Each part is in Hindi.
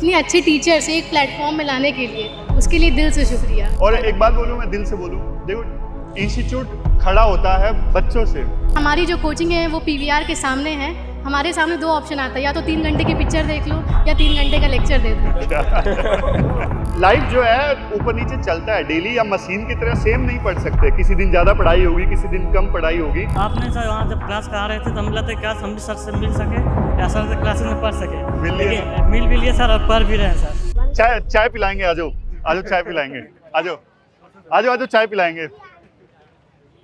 इतनी अच्छी टीचर्स एक प्लेटफॉर्म में लाने के लिए उसके लिए दिल से शुक्रिया। और एक बात बोलूँ, मैं दिल से बोलूँ, देखो इंस्टीट्यूट खड़ा होता है बच्चों से। हमारी जो कोचिंग है वो पीवीआर के सामने है। हमारे सामने दो ऑप्शन आता है, या तो 3 घंटे की पिक्चर देख लो या 3 घंटे का लेक्चर दे दो। लाइफ जो है ऊपर नीचे चलता है डेली, या मशीन की तरह सेम नहीं पढ़ सकते। किसी दिन ज़्यादा पढ़ाई होगी, किसी दिन कम पढ़ाई होगी। आपने सर वहाँ जब क्लास करा रहे थे तो हम लगता है क्लास हम भी सर से मिल सके या सर से क्लासेस में पढ़ सके। मिल भी लिए सर और पढ़ भी रहे हैं सर। चाय पिलाएंगे, आ जाओ चाय पिलाएंगे, आ जाओ चाय पिलाएंगे,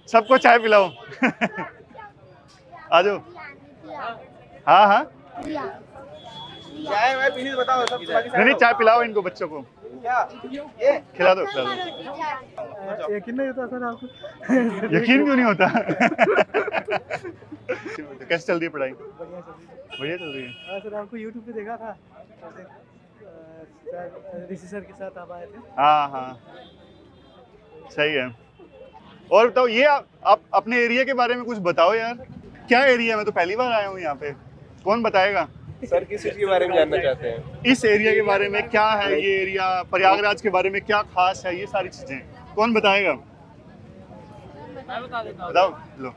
सबको चाय पिलाओ। आ जाओ। हाँ चाय मैं पीनी बताओ सब। नहीं चाय पिलाओ इनको, बच्चों को क्या ये खिला दो। यकीन नहीं होता सर आपको? यकीन क्यों नहीं होता? कैसे चल रही है पढ़ाई? बढ़िया चल रही है। हाँ सर, आपको यूट्यूब पे देखा था, ऋषि सर के साथ आप आए थे। हाँ सही है। और बताओ, ये आप अपने एरिया के बारे में कुछ बताओ यार। क्या एरिया है? मैं तो पहली बार आया हूँ यहाँ पे, कौन बताएगा? सर किस चीज के बारे में जानना चाहते हैं? इस एरिया के बारे में क्या है, ये एरिया प्रयागराज के बारे में क्या खास है, ये सारी चीजें कौन बताएगा? मैं बता देता हूँ। बताओ लो।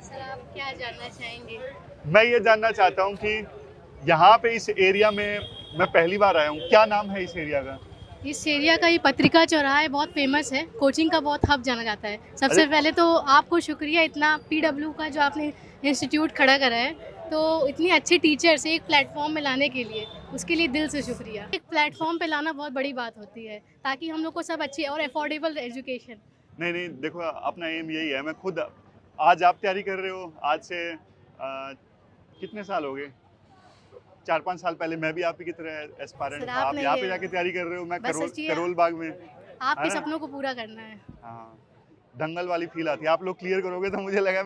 सर आप क्या जानना चाहेंगे? मैं ये जानना चाहता हूँ कि यहाँ पे इस एरिया में मैं पहली बार आया हूँ, क्या नाम है इस एरिया का? इस एरिया का ये पत्रिका चौराहा बहुत फेमस है, कोचिंग का बहुत हब जाना जाता है। सबसे पहले तो आपको शुक्रिया इतना पीडब्ल्यू का जो आपने इंस्टीट्यूट खड़ा करा है, तो इतनी अच्छी टीचर्स एक प्लेटफॉर्म में लाने के लिए उसके लिए दिल से शुक्रिया। एक प्लेटफॉर्म पे लाना बहुत बड़ी बात होती है ताकि हम लोग को सब अच्छी और अफोर्डेबल एजुकेशन। नहीं देखो, अपना एम यही है। मैं खुद, आज आप तैयारी कर रहे हो, आज से कितने साल हो गए? 4-5 साल पहले मैं भी आप ही की तरह एस्पायरेंट था। आप यहाँ पे जाके तैयारी कर रहे हो, मैं करोल बाग में। आपके सपनों को पूरा करना है। हाँ, दंगल वाली फील आती है। आप लोग क्लियर करोगे तो मुझे लगा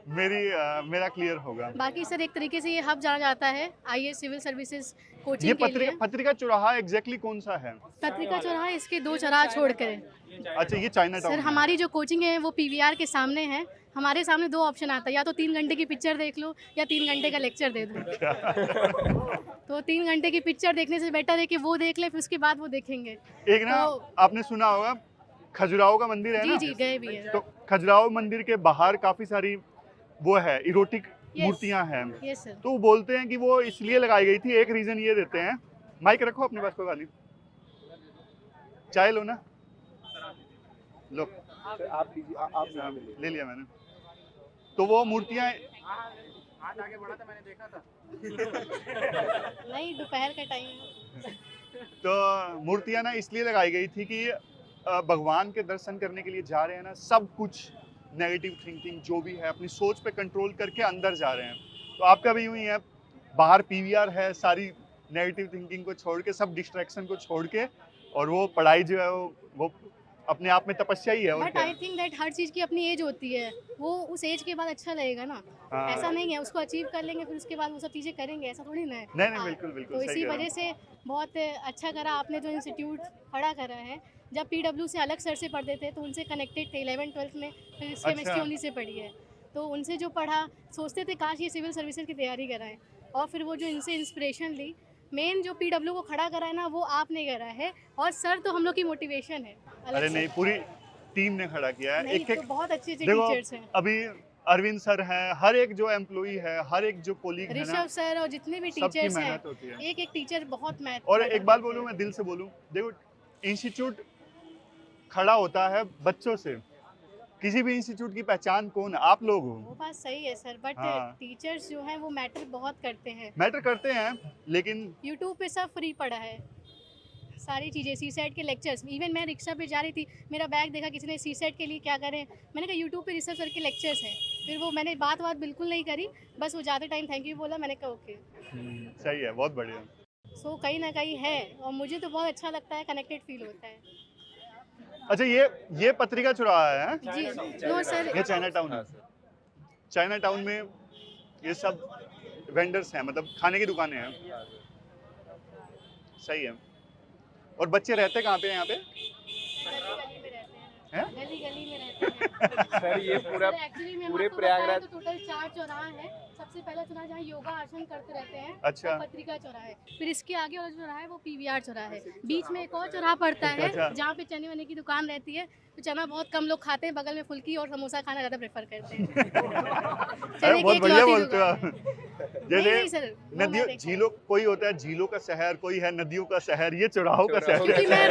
मेरा क्लियर होगा। बाकी सर एक तरीके से ये हब जाना जाता है आईएएस सिविल सर्विसेज कोचिंग ये के लिए। पत्रिका चौराहा एग्जैक्टली कौन सा है? पत्रिका चौराहा इसके 2 चौराहा छोड़कर। अच्छा, ये चाइना टाउन सर है। हमारी जो कोचिंग है वो पीवीआर के सामने है। हमारे सामने 2 ऑप्शन आता है, या तो 3 घंटे की पिक्चर देख लो या 3 घंटे का लेक्चर दे दो। तो 3 घंटे की पिक्चर देखने से बेटर है कि वो देख ले, फिर उसके बाद वो देखेंगे। एक ना आपने सुना होगा खजुराहो का मंदिर है ना? जी गए भी है। तो खजुराहो मंदिर के बाहर काफी सारी वो है इरोटिक मूर्तियां हैं। Yes sir. तो बोलते हैं कि वो इसलिए लगाई गई थी। एक रीजन ये देते हैं, माइक रखो अपने पास, कोई वाली चाय लो ना, लो आप ले लिया मैंने। तो वो मूर्तियां आज आगे बढ़ा था, मैंने देखा था। नहीं, दोपहर का टाइम है। तो मूर्तियां ना इसलिए लगाई गई थी कि भगवान के दर्शन करने के लिए जा रहे हैं ना, सब कुछ नेगेटिव थिंकिंग जो भी है अपनी सोच पे कंट्रोल करके अंदर जा रहे हैं। तो आपका भी यूं ही है, बाहर पीवीआर है, सारी नेगेटिव थिंकिंग को छोड़ के, सब डिस्ट्रैक्शन को छोड़ के, और वो पढ़ाई जो है वो अपने आप में तपस्या ही है। बट आई थिंक दैट हर चीज़ की अपनी एज होती है, वो उस एज के बाद अच्छा लगेगा ना। हाँ। ऐसा नहीं है उसको अचीव कर लेंगे फिर उसके बाद वो सब चीज़ें करेंगे, ऐसा थोड़ी ना है। नहीं बिल्कुल तो इसी वजह से बहुत अच्छा करा आपने जो इंस्टीट्यूट खड़ा करा है। जब पीडब्ल्यू से अलग सर से पढ़ते थे तो उनसे कनेक्टेड थे 11th-12th में, फिर केमिस्ट्री उन्हीं से पढ़ी है। तो उनसे जो पढ़ा, सोचते थे काश ये सिविल सर्विसेज की तैयारी कराएं, और फिर वो जो इनसे इंस्पिरेशन ली, मेन जो पीडब्ल्यू को खड़ा करा है ना, वो आपने करा है, और सर तो हम लोग की मोटिवेशन है। अरे नहीं, पूरी टीम ने खड़ा किया है। एक तो बहुत अच्छे टीचर्स हैं। अभी अरविंद सर हैं, हर एक जो एम्प्लॉई है, हर एक जो कोलीग है ना, ऋषभ सर और जितने भी टीचर्स हैं, एक टीचर बहुत मेहनत। और एक बात बोलूँ, मैं दिल से बोलूँ, देखो इंस्टीट्यूट खड़ा होता है बच्चों से। किसी भी इंस्टीट्यूट की पहचान कौन है? आप लोग हो। वो बात सही है सर, बट टीचर्स जो हैं वो मैटर बहुत करते हैं। लेकिन यूट्यूब पे सब फ्री पड़ा है, सारी चीज़ें, सीसेट के लेक्चर्स। इवन मैं रिक्शा पे जा रही थी, मेरा बैग देखा किसी ने, सीसेट के लिए क्या करें, मैंने कहा यूट्यूब पे ऋषभ सर के लेक्चर्स हैं। फिर वो मैंने बात बिल्कुल नहीं करी, बस वो जाते टाइम थैंक यू बोला, मैंने कहा ओके। सही है, बहुत बढ़िया। सो कहीं ना कहीं है, और मुझे तो बहुत अच्छा लगता है, कनेक्टेड फील होता है। अच्छा, ये पत्रिका चौराहा है? जी नो सर, ये चाइना टाउन है। चाइना टाउन में ये सब वेंडर्स हैं, मतलब खाने की दुकानें हैं। सही है। और बच्चे रहते कहाँ पे हैं यहाँ पे? गली में रहते हैं, गली में रहते हैं। सर ये पूरा एक्चुअली में पूरे आपको प्रयागराज बताएं तो टोटल 4 चौराहे हैं। सबसे पहला चौराहा जहाँ योगा आसन करते रहते हैं, अच्छा। वो पत्रिका चौराहा है। फिर इसके आगे वाला चौराहा है वो पीवीआर चौराहा है। बीच में एक और चौराहा पड़ता है अच्छा। जहाँ पे चने वने की दुकान रहती है। तो चना बहुत कम लोग खाते हैं, बगल में फुल्की और समोसा खाना ज़्यादा प्रेफर करते हैं। अरे चने की बहुत एक बढ़िया लौती बोलते हो दुकान आप। है। जैसे नहीं सर, वो मैं नदियों देखा है। झीलों, कोई होता है झीलों का शहर, कोई है नदियों का शहर, ये चौराहों का शहर क्योंकि है। मैं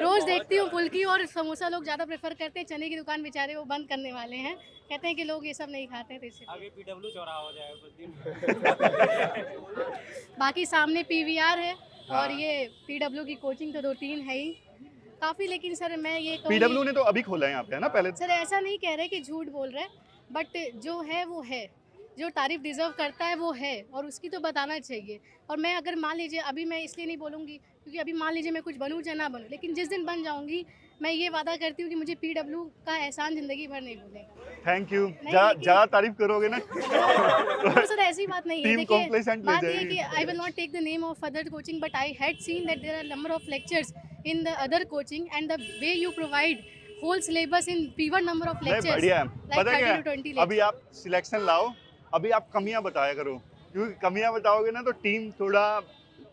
रोज देखती हूँ फुल्की और समोसा लोग ज़्यादा प्रेफर करते हैं। चने की दुकान बेचारे वो बंद करने वाले हैं, कहते हैं कि लोग ये सब नहीं खाते हैं, तो इसलिए। अभी पीडब्ल्यू चौराहा हो जाएगा कुछ दिन। बाकी सामने पीवीआर है हाँ। और ये पीडब्ल्यू की कोचिंग तो 2-3 है ही काफ़ी। लेकिन सर मैं ये पीडब्ल्यू ने तो अभी खोला है यहाँ पे, है ना? पहले सर ऐसा नहीं कह रहे कि झूठ बोल रहे, बट जो है वो है, जो तारीफ डिजर्व करता है वो है, और उसकी तो बताना चाहिए। और मैं अगर मान लीजिए, अभी मैं इसलिए नहीं बोलूँगी क्योंकि अभी मान लीजिए मैं कुछ बनूँ चाहे ना बनूँ, लेकिन जिस दिन बन जाऊँगी मैं ये वादा करती हूँ कि मुझे पीडब्ल्यू का एहसान ज़िंदगी भर नहीं भूलेगा। Thank you. लेकिन- ज़्यादा तारीफ करोगे ना और सर ऐसी बात नहीं है, टीम देखिए complacent हो बात ये है जाएगी। कि I will not take the name of other coaching, but I had seen that there are number of lectures in the other coaching and the way you provide whole syllabus in fewer number of नहीं, लेक्चर्स बढ़िया है। like पता 30 क्या to 20 है? अभी आप सिलेक्शन लाओ, अभी आप कमियां बताया करो, क्योंकि कमियां बताओगे ना तो टीम थोड़ा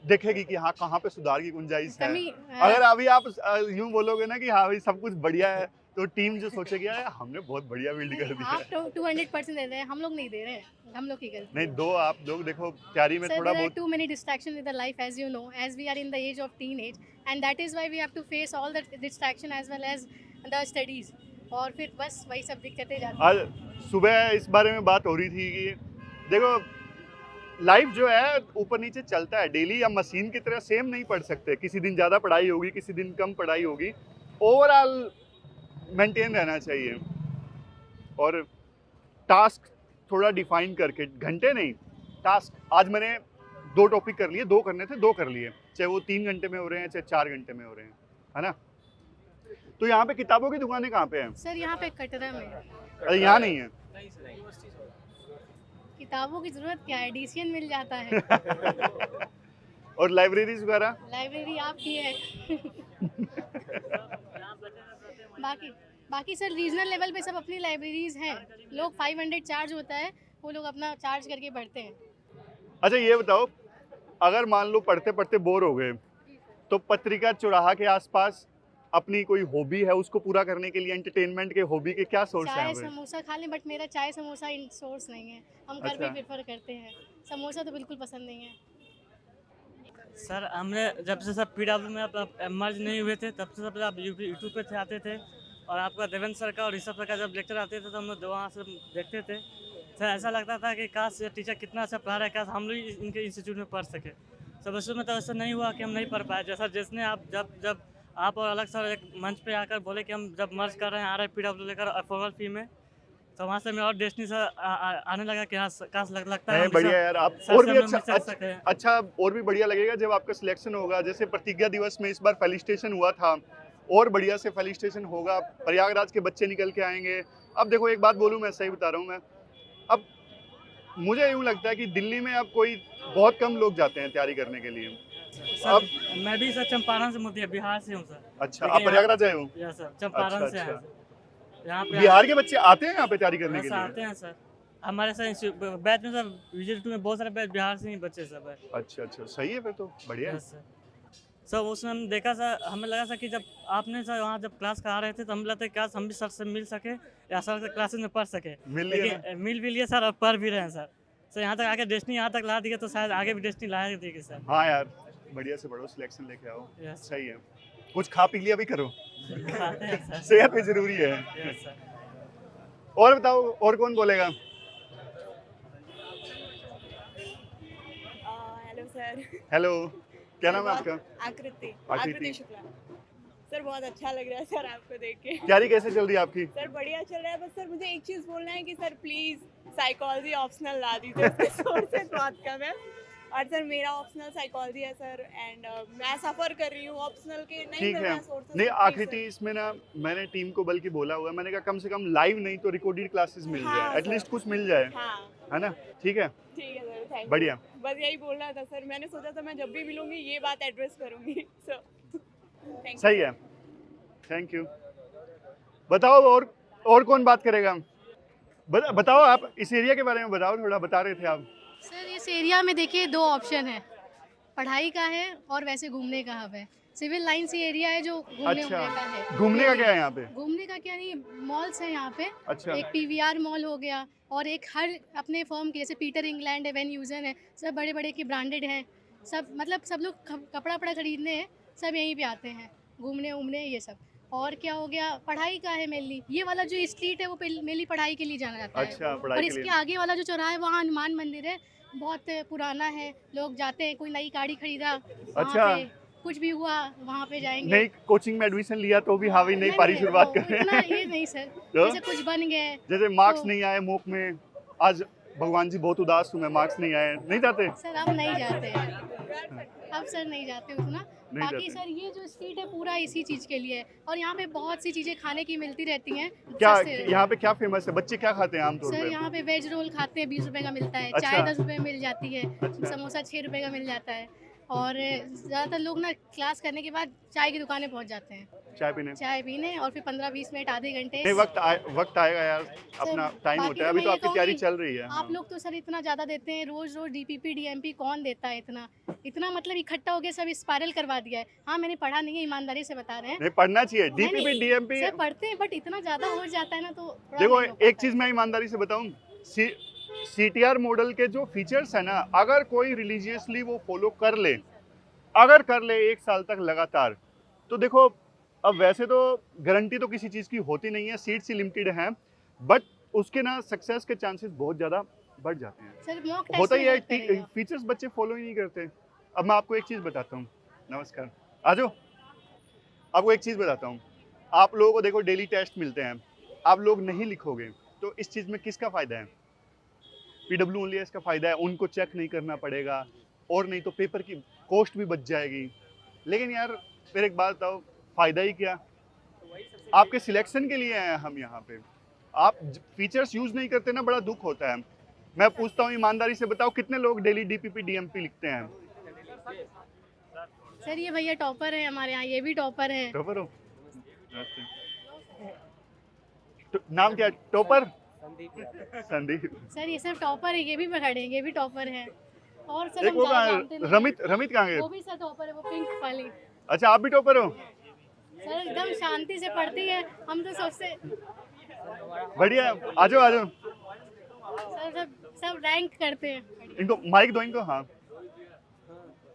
देखेगी कि हाँ कहाँ पे सुधार की गुंजाइश है। कमी अगर अभी आप यूं बोलोगे ना कि हाँ भाई सब कुछ बढ़िया है, तो टीम जो सोचेगी यार हमने बहुत बढ़िया बिल्ड कर दिया आप है। 200% दे रहे हैं, हम लोग नहीं दे रहे हैं, हम लोग की गलती। नहीं दो आप लोग देखो तैयारी में Sir, थोड़ा there are बहुत too many distractions in the life, as you know, as we are in the age of teenage, and that is why we have to face all the distraction as well as the studies. और फिर बस वही सब दिक्कतें जाती हैं। आज सुबह इस बारे में बात हो रही थी कि देखो लाइफ जो है ऊपर नीचे चलता है डेली, या मशीन की तरह सेम नहीं पढ़ सकते। किसी दिन ज़्यादा पढ़ाई होगी, किसी दिन कम पढ़ाई होगी, ओवरऑल मेंटेन रहना चाहिए। और टास्क थोड़ा डिफाइन करके, घंटे नहीं टास्क। आज मैंने 2 टॉपिक कर लिए, 2 करने थे 2 कर लिए, चाहे वो 3 घंटे में हो रहे हैं चाहे 4 घंटे में हो रहे हैं, है ना? तो यहाँ पे किताबों की दुकानें कहाँ पे हैं? सर यहाँ पे कटरा में है। अरे यहाँ नहीं है। किताबों की जरूरत क्या है, डीसीएन मिल जाता है। और लाइब्रेरीज वगैरह? लाइब्रेरी आपकी है। बाकी सर रीजनल लेवल पे सब अपनी लाइब्रेरीज हैं। लोग 500 चार्ज होता है, वो लोग अपना चार्ज करके पढ़ते हैं। अच्छा ये बताओ, अगर मान लो पढ़ते पढ़ते बोर हो गए, तो पत्रिका चौराहा के आसपास अपनी कोई हॉबी है उसको पूरा करने के लिए, एंटरटेनमेंट के हॉबी के क्या सोर्स हैं? चाय हमें समोसा खा लें, बट मेरा चाय समोसा इन सोर्स नहीं है। हम घर पे अच्छा। प्रेफर करते हैं, समोसा तो बिल्कुल पसंद नहीं है। सर हमने जब से सब पीडब्ल्यू में आप मर्ज नहीं हुए थे, तब से सब आप यूट्यूब पे आते थे, और आपका देवेंद्र सर का और ऋषभ सर का जब लेक्चर आते थे तो हम लोग वहाँ से देखते थे। सर ऐसा लगता था कि काश ये टीचर कितना अच्छा पढ़ा रहा है, काश हम लोग इनके इंस्टीट्यूट में पढ़ सके। सब उसमें में तो ऐसा नहीं हुआ कि हम नहीं पढ़ पाए। जैसा जिसने आप जब आप और अलग सर एक मंच पे आकर बोले कि हम जब मर्ज कर रहे हैं RIPW लेकर अफोर्डेबल फी में, तो वहाँ से मैं और डेस्टिनी से आने लगा कि हाँ काश लगता है नहीं, हम भी बढ़िया सब यार। आप सर और से भी हम लोग अच्छा मिल सके। अच्छा और भी बढ़िया लगेगा जब आपका सिलेक्शन होगा। जैसे प्रतिज्ञा दिवस में इस बार फेलिस्टेशन हुआ था, और बढ़िया से फेलिस्टेशन होगा, प्रयागराज के बच्चे निकल के आएंगे। अब देखो एक बात बोलूँ, मैं सही बता रहा हूँ, मैं अब मुझे यूँ लगता है कि दिल्ली में अब कोई बहुत कम लोग जाते हैं तैयारी करने के लिए। सर मैं भी सर चंपारण से मोती बिहार से हूँ सर। अच्छा, आप प्रयागराज आए हो? यस सर, चंपारण से अच्छा। हैं सर। यहाँ पे बिहार के बच्चे आते हैं यहाँ पे तैयारी करने के सर लिए? आते हैं सर। हमारे सर बैच में सर विजिट में बहुत सारे बैच बिहार से ही बच्चे सब है। अच्छा अच्छा, सही है फिर तो, बढ़िया है। Yes sir. सर उसमें हम देखा सर, हमें लगा सर कि जब आपने सर वहाँ जब क्लास करा रहे थे तो हमें लगता है क्या हम भी सर से मिल सके या सर के क्लासेस में पढ़ सके। मिल लिया ना? लेकिन मिल भी लिए सर और पढ़ भी रहे हैं सर। सर यहाँ तक आके डेस्टिनी यहाँ तक ला दिया तो शायद आगे भी डेस्टिनी लाया देगी सर। हाँ यार, बढ़िया से पढ़ो, सिलेक्शन लेके आओ। यस सही है। कुछ खा पी लिया भी करो, खाते हैं सर। सेहत भी जरूरी है। Yes sir. और बताओ, और कौन बोलेगा? Hello sir. हेलो, क्या नाम है आपका? आकृति। आकृति। आकृति शुक्ला। सर बहुत अच्छा लग रहा है सर आपको देख के। तैयारी कैसे चल रही है आपकी? सर बढ़िया चल रहा है, बस सर मुझे एक चीज़ बोलना है कि सर प्लीज़ साइकोलॉजी ऑप्शनल ला दीजिए, उसके सोर्सेज बहुत कम है। और सर मेरा ऑप्शनल साइकोलॉजी है सर, एंड मैं सफ़र कर रही हूँ ऑप्शनल के, नहीं ठीक मिल है। रहा सोर्सेज। नहीं आकृति, इसमें ना मैंने टीम को बल्कि बोला हुआ है, मैंने कहा कम से कम लाइव नहीं तो रिकॉर्डेड क्लासेस मिल हाँ, जाए, सर। एटलीस्ट कुछ मिल जाए, हाँ है ना? ठीक है, ठीक है सर, थैंक यू। बढ़िया। बस यही बोलना था सर, मैंने सोचा था मैं जब भी मिलूंगी ये बात एड्रेस करूंगी। Sir thank you. सही है, थैंक यू। बताओ और और कौन बात करेगा? बताओ आप इस एरिया के बारे में बताओ, थोड़ा बता रहे थे आप। सर इस एरिया में देखिए 2 ऑप्शन है, पढ़ाई का है और वैसे घूमने का हब है। सिविल लाइन्स ये एरिया है जो घूमने अच्छा, का है। घूमने का क्या है यहाँ पे? घूमने का क्या नहीं, मॉल्स हैं यहाँ पे। अच्छा, एक पीवीआर मॉल हो गया और एक हर अपने फर्म के जैसे पीटर इंग्लैंड है, वेन यूजन है, सब बड़े बड़े की ब्रांडेड हैं। सब मतलब सब लोग कपड़ा वपड़ा खरीदने हैं, सब यहीं पे आते हैं घूमने उमने ये सब। और क्या हो गया, पढ़ाई का है मेनली। ये वाला जो स्ट्रीट है वो मेनली पढ़ाई के लिए जाना जाता है। अच्छा, और पढ़ाई के इसके लिए। आगे वाला जो चौराहा है वहाँ हनुमान मंदिर है, बहुत पुराना है। लोग जाते हैं, कोई नई गाड़ी खरीदा वहाँ अच्छा। पे, कुछ भी हुआ वहाँ पे जाएंगे। नई कोचिंग में एडमिशन लिया तो भी हाँ भाई नई नहीं, पारी नहीं, शुरुआत कर वो रहे इतना हैं। ये नहीं सर, तो? जैसे कुछ बन गए जैसे मार्क्स तो- नहीं आए मोक में, आज भगवान जी बहुत उदास हुए, मार्क्स नहीं आए, नहीं जाते? सर अब नहीं जाते, अब सर नहीं जाते उतना। नहीं बाकी जाते। सर ये जो स्ट्रीट है पूरा इसी चीज़ के लिए है और यहाँ पे बहुत सी चीज़ें खाने की मिलती रहती हैं। क्या सस्ते। यहाँ पे क्या फेमस है? बच्चे क्या खाते हैं आमतौर सर पे? यहाँ पे वेज रोल खाते हैं, 20 रुपए का मिलता है। अच्छा। चाय 10 रुपए में मिल जाती है। अच्छा। समोसा 6 रुपए का मिल जाता है। और ज़्यादातर लोग ना क्लास करने के बाद चाय की दुकानें पहुँच जाते हैं, चाय पीने? चाय पीने, और फिर 15-20 मिनट आधे घंटे। नहीं, वक्त आएगा यार, अपना टाइम बाकी होता है। तो अभी मैं तो ये आपकी तैयारी कहूँगी, चल रही है। आप हाँ। लोग तो सर इतना ज़्यादा देते हैं, रोज़ रोज़ डीपीपी डीएमपी कौन देता है इतना इतना, मतलब इकट्ठा हो गया सब स्पाइरल करवा दिया है। हाँ मैंने पढ़ा नहीं है, ईमानदारी से बता रहे हैं। नहीं, पढ़ना चाहिए। नहीं, डीपीपी डीएमपी सर पढ़ते हैं बट इतना ज़्यादा हो जाता है ना तो थोड़ा देखो, नहीं हो एक पाता चीज मैं ईमानदारी से बताऊं, सीटीआर मॉडल के जो फीचर्स है ना, अगर कोई रिलीजियसली वो फॉलो कर ले, अगर कर ले 1 साल तक लगातार, तो देखो अब वैसे तो गारंटी तो किसी चीज़ की होती नहीं है, सीट्स ही लिमिटेड हैं, बट उसके ना सक्सेस के चांसेस बहुत ज़्यादा बढ़ जाते हैं। सर मॉक टेस्ट होता ही में है, हेल्प करेगा। फीचर्स बच्चे फॉलो ही नहीं करते। अब मैं आपको एक चीज़ बताता हूँ, नमस्कार, आ जाओ। आपको एक चीज़ बताता हूँ, आप लोगों को देखो डेली टेस्ट मिलते हैं, आप लोग नहीं लिखोगे तो इस चीज़ में किसका फ़ायदा है? पीडब्ल्यू ओनली इसका फ़ायदा है, उनको चेक नहीं करना पड़ेगा, और नहीं तो पेपर की कॉस्ट भी बच जाएगी। लेकिन यार फिर एक बात बताओ, फ़ायदा ही क्या? आपके सिलेक्शन के लिए हैं हम यहाँ पे, आप फीचर्स यूज़ नहीं करते ना, बड़ा दुख होता है। मैं पूछता हूँ ईमानदारी से बताओ, कितने लोग डेली डीपीपी डीएमपी लिखते हैं? सर ये भैया टॉपर है हमारे यहाँ, ये भी टॉपर है। टॉपर हो? नाम क्या है? टॉपर संदीप। सर ये सब टॉपर है, ये भी खड़े हैं, ये भी टॉपर है। और सर एक हम वो ज़्यादा कहाँ जानते है? नहीं रमित कहाँ हैं। है? वो भी सर टॉपर है, वो पिंक वाली। अच्छा, आप भी टॉपर हो? सर एकदम शांति से पढ़ती है, हम तो सोचते बढ़िया, आ जाओ। सर सब रैंक करते हैं। इनको माइक दो इनको। हाँ,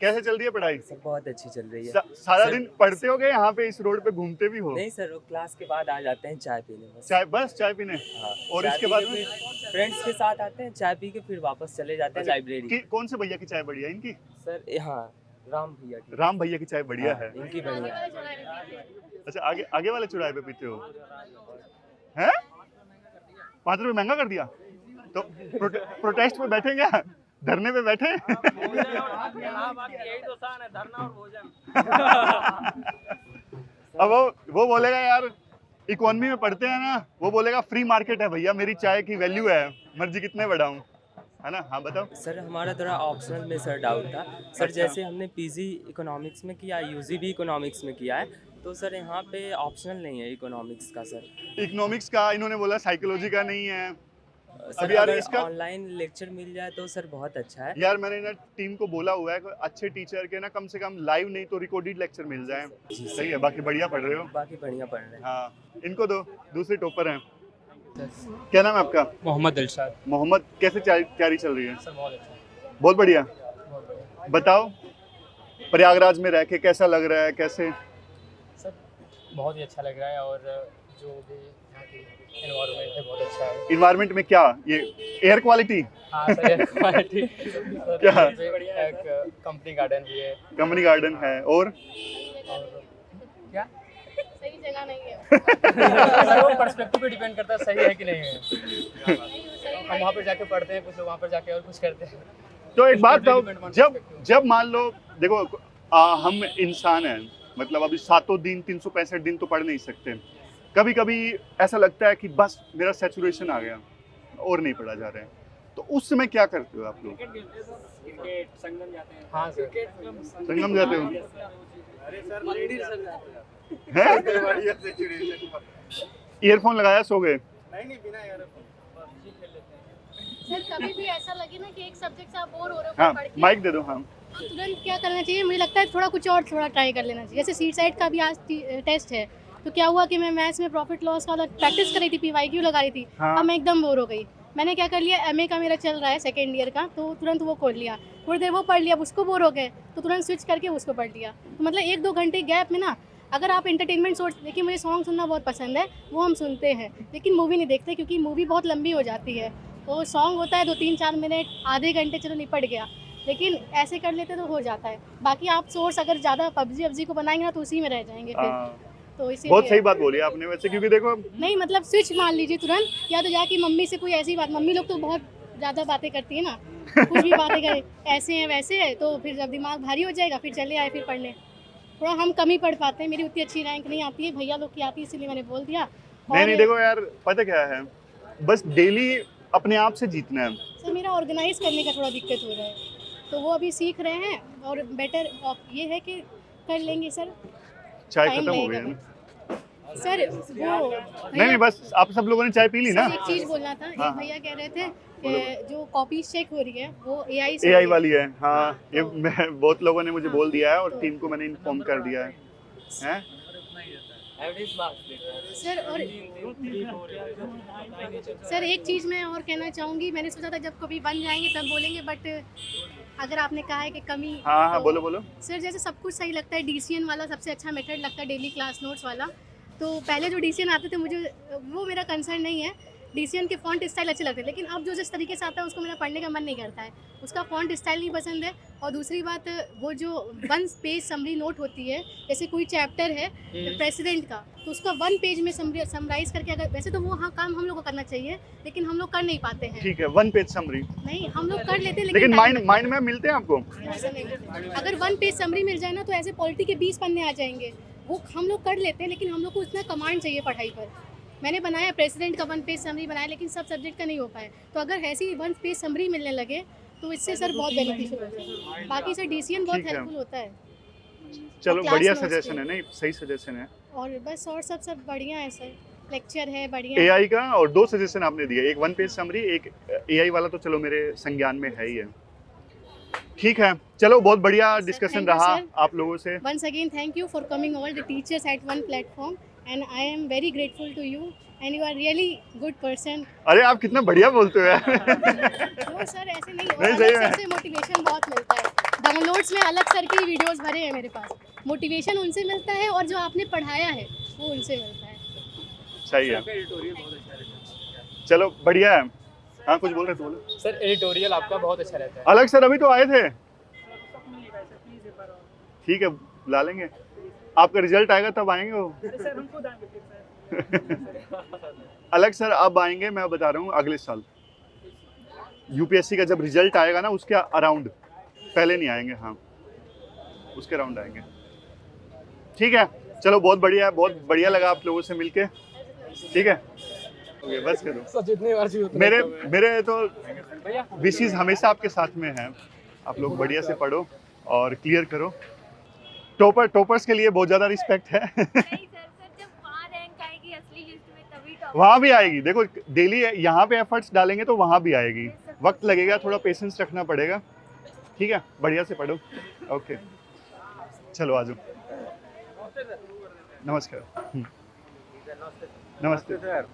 कैसे चल रही है पढ़ाई? सब बहुत अच्छी चल रही है। सारा सर- दिन पढ़ते हो गए यहाँ पे, इस रोड पे घूमते भी हो? नहीं सर, वो क्लास के बाद आ जाते हैं चाय पीने बस। चाय पीने? हाँ, और चाय इसके पी बाद के में? फिर फ्रेंड्स के साथ आते हैं, चाय पी के फिर वापस चले जाते हैं अच्छा, लाइब्रेरी। कौन से भैया की चाय बढ़िया है? इनकी? सर हाँ, राम भैया की। राम भैया की चाय बढ़िया हाँ, है। इनकी बढ़िया है। अच्छा, आगे वाले चौराहे पे पीते हो? हैं? 5 रुपए महंगा कर दिया तो प्रोटेस्ट पे बैठे क्या? धरने पे बैठे? अब वो बोलेगा यार, इकोनॉमी में पढ़ते हैं ना, वो बोलेगा फ्री मार्केट है भैया, मेरी चाय की वैल्यू है, मर्जी कितने बढ़ाऊं, है ना? हाँ बताओ। सर हमारा थोड़ा ऑप्शनल में सर डाउट था सर। अच्छा। जैसे हमने पीजी इकोनॉमिक्स में किया, यूजी भी इकोनॉमिक्स में किया है, तो सर यहाँ पे ऑप्शनल नहीं है इकोनॉमिक्स का सर। इकोनॉमिक्स का इन्होंने बोला, साइकोलॉजी का नहीं है। सर अब यार अगर इसका- ऑनलाइन लेक्चर मिल जाए तो सर बहुत अच्छा है। यार मैंने ना टीम को बोला हुआ है कि अच्छे टीचर के ना कम से कम लाइव नहीं तो रिकॉर्डेड लेक्चर मिल जाए। जी सही है, बाकी बढ़िया पढ़ रहे हो। बाकी बढ़िया पढ़ रहे हैं। हाँ, इनको दो, दूसरे टॉपर हैं। क्या नाम है आपका? मोहम्मद दिलशाद। मोहम्मद, कैसे तैयारी चल रही है? सर बहुत अच्छा। बहुत बढ़िया। बताओ, प्रयागराज में रह के कैसा लग रहा है? कैसे? सर बहुत ही अच्छा लग रहा है, और जो भी यहाँ की एनवायरनमेंट है बहुत अच्छा है। इन्वायरमेंट में क्या, ये एयर क्वालिटी? हाँ सर, एयर क्वालिटी क्या? एक कंपनी गार्डन भी है। कंपनी गार्डन है, और क्या सही जगह नहीं है। सर वो पर्सपेक्टिव पे डिपेंड करता है सही है कि नहीं है। हम वहाँ पर जाके पढ़ते हैं, कुछ लोग वहाँ पर जाके और कुछ करते हैं। तो एक बात बताओ, जब मान लो, देखो हम इंसान हैं, मतलब अभी 7 दिन 365 दिन तो पढ़ नहीं सकते। कभी कभी ऐसा लगता है कि बस मेरा सैचुरेशन आ गया और नहीं पढ़ा जा रहा है, तो उस समय क्या करते हो आप लोग? हाँ सर, संगम जाते हो? हैं? ईयरफोन लगाया सो गए? सर कभी भी ऐसा लगे ना कि एक सब्जेक्ट से आप बोर हो रहे हो हाँ पढ़ के, माइक दे दो। हाँ तो तुरंत क्या करना चाहिए, मुझे लगता है थोड़ा कुछ और थोड़ा ट्राई कर लेना चाहिए। जैसे सीट साइड का भी आज टेस्ट है, तो क्या हुआ कि मैं मैथ्स में प्रॉफिट लॉस का प्रैक्टिस कर रही थी, PYQ लगा रही थी। हाँ। अब मैं एकदम बोर हो गई। मैंने क्या कर लिया, MA का मेरा चल रहा है सेकेंड ईयर का, तो तुरंत वो खोल लिया, थोड़ी देर वो पढ़ लिया, अब उसको बोर हो गए तो तुरंत स्विच करके उसको पढ़ लिया। तो मतलब 1-2 घंटे गैप में ना, अगर आप एंटरटेनमेंट सोर्स, देखिए मुझे सॉन्ग सुनना बहुत पसंद है, वो हम सुनते हैं, लेकिन मूवी नहीं देखते क्योंकि मूवी बहुत लंबी हो जाती है। तो सॉन्ग होता है 2-3-4 मिनट, आधे घंटे, चलो निपट गया, लेकिन ऐसे कर लेते तो हो जाता है। बाकी आप सोर्स अगर ज़्यादा PUBG को बनाएंगे ना तो उसी में रह जाएंगे फिर। तो इसीलिए बहुत सही बात बोली आपने वैसे, क्योंकि देखो नहीं मतलब स्विच मान लीजिए तुरंत, या तो जाके मम्मी से कोई ऐसी बात, मम्मी लोग तो बहुत ज़्यादा बातें करती है ना, कुछ भी बातें करे, ऐसे हैं वैसे है, तो फिर जब दिमाग भारी हो जाएगा फिर चले आए फिर पढ़ने। थोड़ा हम कम ही पढ़ पाते हैं, मेरी उतनी अच्छी रैंक नहीं आती है, भैया लोग की आती है, इसीलिए मैंने बोल दिया। नहीं देखो यार, पता क्या है, बस डेली अपने आप से जीतना है। सर मेरा ऑर्गेनाइज करने का थोड़ा दिक्कत हो रहा है, तो वो अभी सीख रहे हैं, और बेटर ये है कि कर लेंगे सर। चाय टाइम खत्म हो गई लगेगा है ना? सर वो नहीं बस आप सब लोगों ने चाय पी ली ना? सर एक चीज़ बोलना था, एक हाँ। भैया कह रहे थे कि जो कॉपी चेक हो रही है वो AI से AI हो रही है। वाली है। हाँ ये बहुत लोगों ने मुझे बोल दिया है और टीम को मैंने इन्फॉर्म कर दिया है। हैं? सर और सर एक चीज़ मैं और कहना चाहूँगी, मैंने सोचा था जब कभी बन जाएंगे तब बोलेंगे, बट अगर आपने कहा है कि कमी, हाँ तो बोलो बोलो। सर जैसे सब कुछ सही लगता है, DCN वाला सबसे अच्छा मेथड लगता है, डेली क्लास नोट्स वाला। तो पहले जो DCN आते थे मुझे वो मेरा कंसर्न नहीं है, DCN के फॉन्ट स्टाइल अच्छे लगते हैं, लेकिन अब जो जिस तरीके से आता है उसको मेरा पढ़ने का मन नहीं करता है, उसका फॉन्ट स्टाइल नहीं पसंद है। और दूसरी बात, वो जो 1 पेज समरी नोट होती है, जैसे कोई चैप्टर है प्रेसिडेंट का, तो उसका 1 पेज में समराइज करके, अगर वैसे तो वो हाँ काम हम लोग को करना चाहिए, लेकिन हम लोग कर नहीं पाते हैं। ठीक है 1 पेज समरी, नहीं हम लोग कर लेते हैं, लेकिन time माइंड लगता है। माइंड में मिलते हैं आपको? ऐसा नहीं, अगर 1 पेज समरी मिल जाए ना तो ऐसे पॉलिटी के 20 पन्ने आ जाएंगे, वो हम लोग कर लेते हैं, लेकिन हम लोग को उतना कमांड चाहिए पढ़ाई पर। मैंने बनाया प्रेसिडेंट का 1 पेज समरी बनाया, लेकिन सब सब्जेक्ट का नहीं हो पाया। तो अगर ऐसी 1 पेज समरी मिलने लगे तो इससे सर बहुत बेनिफिशियल होता है। बाकी सर DCN बहुत ठीक है। हेल्पफुल होता है। चलो क्लास बढ़िया नोट्स सजेशन के। है, नहीं सही सजेशन है। और बस और सब बढ़िया है सर, लेक्चर है बढ़िया। AI का और 2 सजेशन आपने दिए, एक 1 पेज समरी, एक AI वाला तो चलो मेरे संज्ञान में है ही है। ठीक है चलो, बहुत बढ़िया Sir, डिस्कशन thank you, रहा sir. आप लोगों से। Once again, thank you for coming all the teachers at one platform, and I am very grateful to you, and you are really good person. अरे आप कितना बढ़िया बोलते हो यार। No सर ऐसे नहीं, और नहीं, सही अलग में। सर से मोटिवेशन बहुत मिलता है। डाउनलोड्स में अलग सर की वीडियोस भरे हैं मेरे पास, मोटिवेशन उनसे मिलता है, और जो आपने पढ़ाया है वो उनसे मिलता है। सही है, चलो बढ़िया है। हाँ कुछ बोल रहे थे, बोलो। सर एडिटोरियल आपका बहुत अच्छा रहता है। अलग सर अभी तो आए थे। ठीक है ला लेंगे, आपका रिजल्ट आएगा तब आएंगे वो। अलग सर अब आएंगे, मैं बता रहा हूँ अगले साल UPSC का जब रिजल्ट आएगा ना उसके अराउंड, पहले नहीं आएंगे। हाँ उसके अराउंड आएंगे। ठीक है चलो, बहुत बढ़िया है, बहुत बढ़िया लगा आप लोगों से मिलके। ठीक है ओके बस करो। सर जितनी बार चाहिए उतनी मेरे तो विशेष हमेशा आपके साथ में है। आप लोग बढ़िया से पढ़ो और क्लियर करो। टॉपर्स के लिए बहुत ज़्यादा रिस्पेक्ट है। नहीं सर, जब वहाँ रैंक आएगी असली लिस्ट में तभी टॉप। वहाँ भी आएगी, देखो डेली यहाँ पे एफर्ट्स डालेंगे तो वहाँ भी आएगी। वक्त लगेगा, थोड़ा पेशेंस रखना पड़ेगा। ठीक है बढ़िया से पढ़ो। ओके चलो आ जाओ। नमस्कार। नमस्ते सर।